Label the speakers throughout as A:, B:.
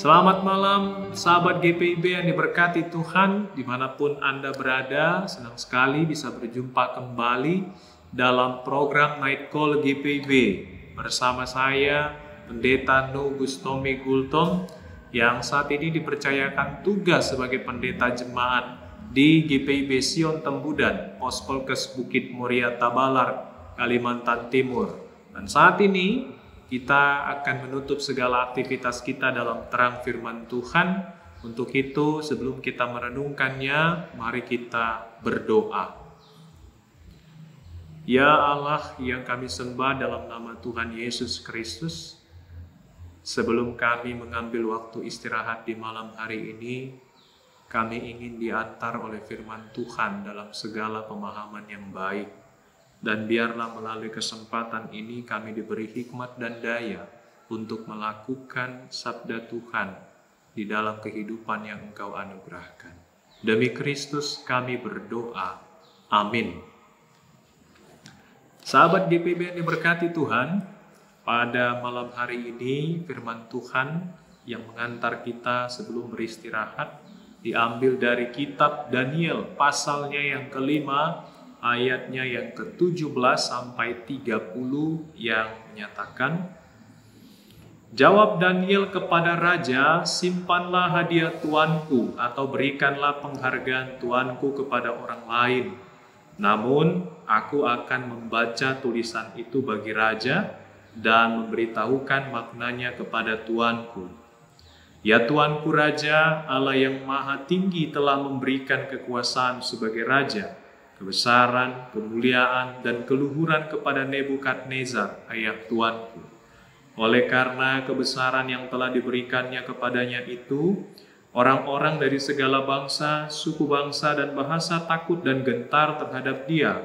A: Selamat malam sahabat GPIB yang diberkati Tuhan dimanapun Anda berada. Senang sekali bisa berjumpa kembali dalam program Night Call GPIB bersama saya Pendeta Nuh Gustomi Gultom yang saat ini dipercayakan tugas sebagai pendeta jemaat di GPIB Sion Tembudan, Pospolkes Bukit Muria Tabalar, Kalimantan Timur. Dan saat ini kita akan menutup segala aktivitas kita dalam terang firman Tuhan. Untuk itu, sebelum kita merenungkannya, mari kita berdoa. Ya Allah yang kami sembah dalam nama Tuhan Yesus Kristus, sebelum kami mengambil waktu istirahat di malam hari ini, kami ingin diantar oleh firman Tuhan dalam segala pemahaman yang baik. Dan biarlah melalui kesempatan ini kami diberi hikmat dan daya untuk melakukan sabda Tuhan di dalam kehidupan yang Engkau anugerahkan. Demi Kristus kami berdoa. Amin. Sahabat GPIB yang diberkati Tuhan, pada malam hari ini firman Tuhan yang mengantar kita sebelum beristirahat diambil dari kitab Daniel pasalnya yang kelima, ayatnya yang ke-17 sampai 30 yang menyatakan, jawab Daniel kepada raja, simpanlah hadiah tuanku atau berikanlah penghargaan tuanku kepada orang lain. Namun aku akan membaca tulisan itu bagi raja dan memberitahukan maknanya kepada tuanku. Ya tuanku raja, Allah yang maha tinggi telah memberikan kekuasaan sebagai raja, kebesaran, kemuliaan, dan keluhuran kepada Nebukadnezar, ayah tuanku. Oleh karena kebesaran yang telah diberikannya kepadanya itu, orang-orang dari segala bangsa, suku bangsa, dan bahasa takut dan gentar terhadap dia.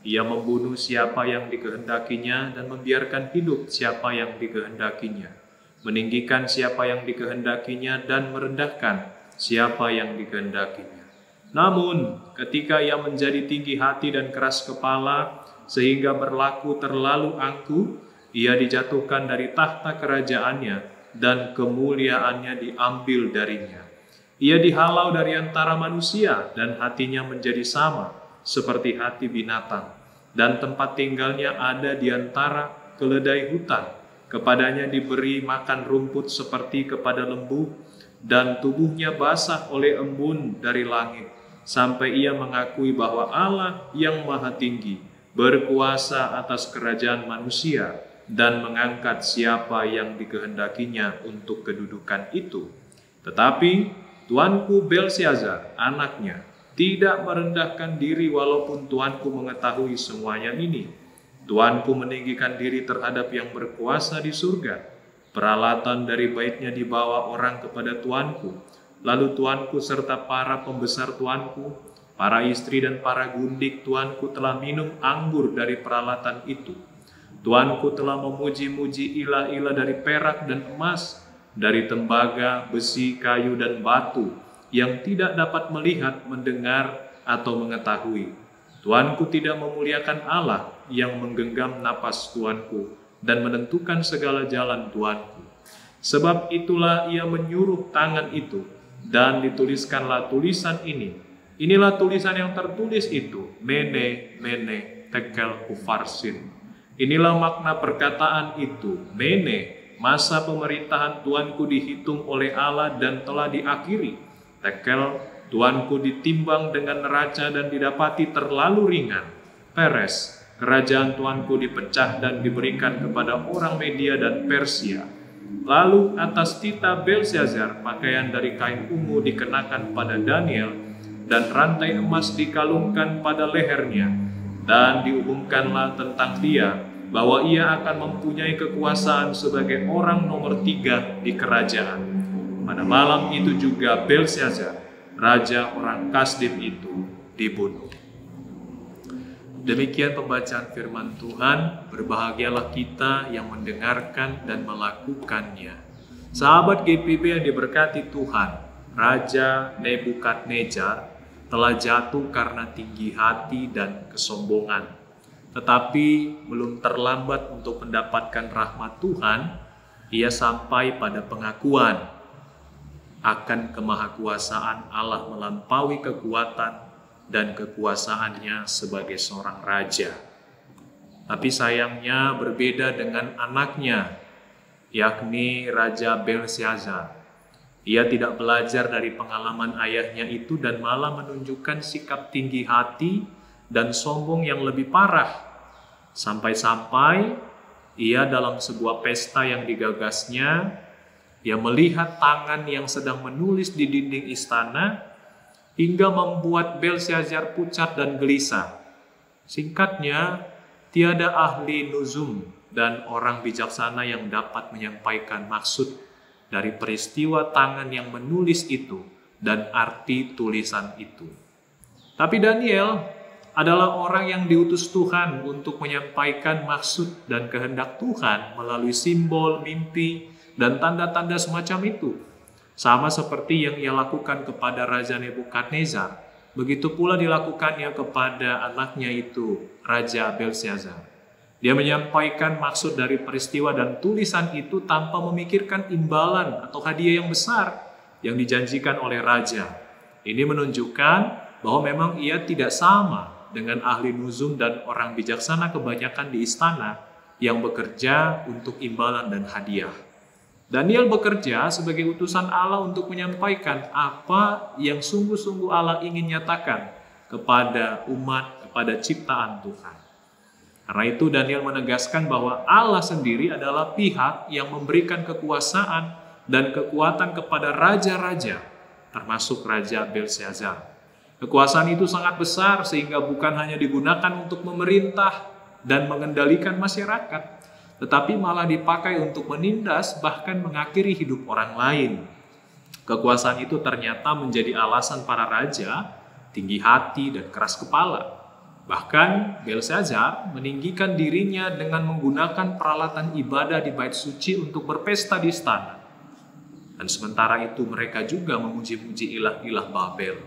A: Ia membunuh siapa yang dikehendakinya dan membiarkan hidup siapa yang dikehendakinya, meninggikan siapa yang dikehendakinya dan merendahkan siapa yang dikehendakinya. Namun, ketika ia menjadi tinggi hati dan keras kepala, sehingga berlaku terlalu angkuh, ia dijatuhkan dari tahta kerajaannya, dan kemuliaannya diambil darinya. Ia dihalau dari antara manusia, dan hatinya menjadi sama, seperti hati binatang. Dan tempat tinggalnya ada di antara keledai hutan. Kepadanya diberi makan rumput seperti kepada lembu, dan tubuhnya basah oleh embun dari langit. Sampai ia mengakui bahwa Allah yang maha tinggi berkuasa atas kerajaan manusia dan mengangkat siapa yang dikehendakinya untuk kedudukan itu. Tetapi tuanku Belsyazar, anaknya, tidak merendahkan diri walaupun tuanku mengetahui semuanya ini. Tuanku meninggikan diri terhadap yang berkuasa di surga. Peralatan dari baitnya dibawa orang kepada tuanku. Lalu tuanku serta para pembesar tuanku, para istri dan para gundik tuanku telah minum anggur dari peralatan itu. Tuanku telah memuji-muji ilah-ilah dari perak dan emas, dari tembaga, besi, kayu, dan batu, yang tidak dapat melihat, mendengar, atau mengetahui. Tuanku tidak memuliakan Allah yang menggenggam napas tuanku dan menentukan segala jalan tuanku. Sebab itulah ia menyuruh tangan itu, dan dituliskanlah tulisan ini. Inilah tulisan yang tertulis itu, Mene, Mene, Tekel, Ufarsin. Inilah makna perkataan itu, Mene, masa pemerintahan tuanku dihitung oleh Allah dan telah diakhiri. Tekel, tuanku ditimbang dengan neraca dan didapati terlalu ringan. Peres, kerajaan tuanku dipecah dan diberikan kepada orang Media dan Persia. Lalu atas tita Belsyazar pakaian dari kain ungu dikenakan pada Daniel, dan rantai emas dikalungkan pada lehernya, dan diumumkanlah tentang dia bahwa ia akan mempunyai kekuasaan sebagai orang nomor 3 di kerajaan. Pada malam itu juga Belsyazar, raja orang Kasdim itu, dibunuh. Demikian pembacaan firman Tuhan. Berbahagialah kita yang mendengarkan dan melakukannya. Sahabat GPIB yang diberkati Tuhan, Raja Nebukadnezar telah jatuh karena tinggi hati dan kesombongan. Tetapi belum terlambat untuk mendapatkan rahmat Tuhan. Ia sampai pada pengakuan akan kemahakuasaan Allah melampaui kekuatan dan kekuasaannya sebagai seorang raja. Tapi sayangnya berbeda dengan anaknya, yakni Raja Belsyazar. Ia tidak belajar dari pengalaman ayahnya itu dan malah menunjukkan sikap tinggi hati dan sombong yang lebih parah. Sampai-sampai ia dalam sebuah pesta yang digagasnya, ia melihat tangan yang sedang menulis di dinding istana hingga membuat Belsyazar pucat dan gelisah. Singkatnya, tiada ahli nuzum dan orang bijaksana yang dapat menyampaikan maksud dari peristiwa tangan yang menulis itu dan arti tulisan itu. Tapi Daniel adalah orang yang diutus Tuhan untuk menyampaikan maksud dan kehendak Tuhan melalui simbol, mimpi, dan tanda-tanda semacam itu. Sama seperti yang ia lakukan kepada Raja Nebukadnezar, begitu pula dilakukannya kepada anaknya itu, Raja Belsyazar. Dia menyampaikan maksud dari peristiwa dan tulisan itu tanpa memikirkan imbalan atau hadiah yang besar yang dijanjikan oleh raja. Ini menunjukkan bahwa memang ia tidak sama dengan ahli nuzum dan orang bijaksana kebanyakan di istana yang bekerja untuk imbalan dan hadiah. Daniel bekerja sebagai utusan Allah untuk menyampaikan apa yang sungguh-sungguh Allah ingin nyatakan kepada umat, kepada ciptaan Tuhan. Karena itu Daniel menegaskan bahwa Allah sendiri adalah pihak yang memberikan kekuasaan dan kekuatan kepada raja-raja, termasuk Raja Belsyazar. Kekuasaan itu sangat besar sehingga bukan hanya digunakan untuk memerintah dan mengendalikan masyarakat, tetapi malah dipakai untuk menindas bahkan mengakhiri hidup orang lain. Kekuasaan itu ternyata menjadi alasan para raja tinggi hati dan keras kepala. Bahkan Belsyazar meninggikan dirinya dengan menggunakan peralatan ibadah di bait suci untuk berpesta di istana. Dan sementara itu mereka juga memuji-muji ilah-ilah Babel.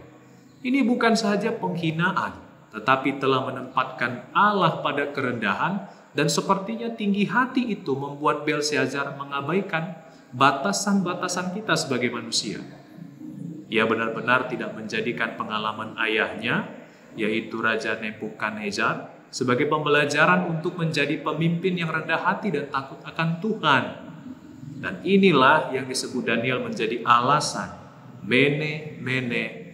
A: Ini bukan saja penghinaan, tetapi telah menempatkan Allah pada kerendahan. Dan sepertinya tinggi hati itu membuat Belsyazar mengabaikan batasan-batasan kita sebagai manusia. Ia benar-benar tidak menjadikan pengalaman ayahnya, yaitu Raja Nebukadnezar, sebagai pembelajaran untuk menjadi pemimpin yang rendah hati dan takut akan Tuhan. Dan inilah yang disebut Daniel menjadi alasan mene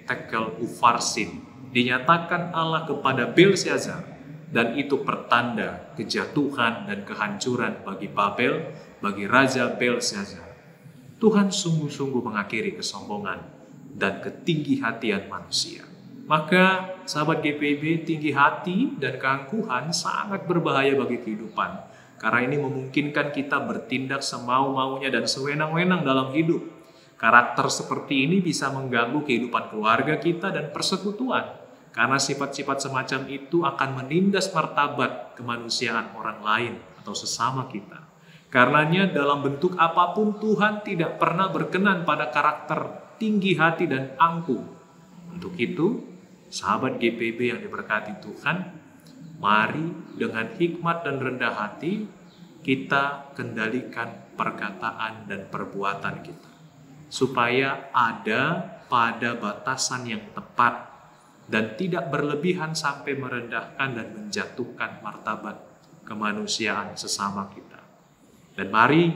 A: tekel ufarsin, dinyatakan Allah kepada Belsyazar. Dan itu pertanda kejatuhan dan kehancuran bagi Babel, bagi Raja Belsyazar. Tuhan sungguh-sungguh mengakhiri kesombongan dan ketinggi-hatian manusia. Maka sahabat GPIB, tinggi hati dan keangkuhan sangat berbahaya bagi kehidupan. Karena ini memungkinkan kita bertindak semau-maunya dan sewenang-wenang dalam hidup. Karakter seperti ini bisa mengganggu kehidupan keluarga kita dan persekutuan. Karena sifat-sifat semacam itu akan menindas martabat kemanusiaan orang lain atau sesama kita. Karenanya dalam bentuk apapun Tuhan tidak pernah berkenan pada karakter tinggi hati dan angkuh. Untuk itu, sahabat GPB yang diberkati Tuhan, mari dengan hikmat dan rendah hati kita kendalikan perkataan dan perbuatan kita. Supaya ada pada batasan yang tepat dan tidak berlebihan sampai merendahkan dan menjatuhkan martabat kemanusiaan sesama kita. Dan mari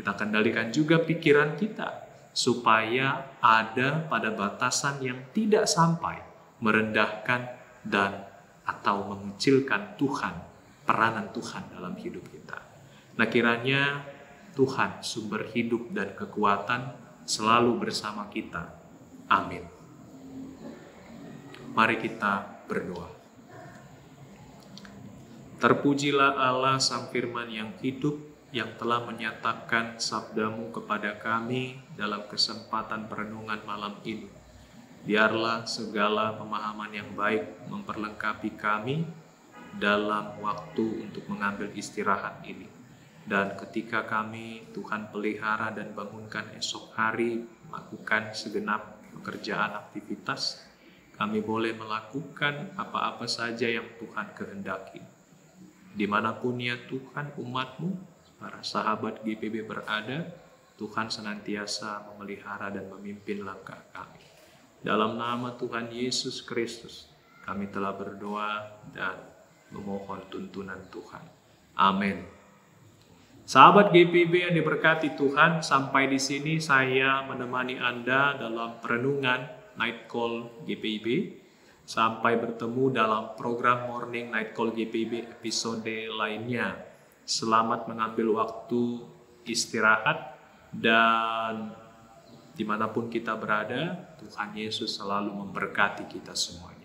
A: kita kendalikan juga pikiran kita supaya ada pada batasan yang tidak sampai merendahkan dan atau mengecilkan Tuhan, peranan Tuhan dalam hidup kita. Nah, kiranya Tuhan sumber hidup dan kekuatan selalu bersama kita. Amin. Mari kita berdoa. Terpujilah Allah Sang Firman yang hidup, yang telah menyatakan sabda-Mu kepada kami dalam kesempatan perenungan malam ini. Biarlah segala pemahaman yang baik memperlengkapi kami dalam waktu untuk mengambil istirahat ini. Dan ketika kami Tuhan pelihara dan bangunkan esok hari melakukan segenap pekerjaan aktivitas, kami boleh melakukan apa-apa saja yang Tuhan kehendaki. Dimanapun ya Tuhan umat-Mu, para sahabat GPB berada, Tuhan senantiasa memelihara dan memimpin langkah kami. Dalam nama Tuhan Yesus Kristus, kami telah berdoa dan memohon tuntunan Tuhan. Amin. Sahabat GPIB yang diberkati Tuhan, sampai di sini saya menemani Anda dalam perenungan Night Call GPIB. Sampai bertemu dalam program Morning Night Call GPIB episode lainnya. Selamat mengambil waktu istirahat, dan dimanapun kita berada, Tuhan Yesus selalu memberkati kita semuanya.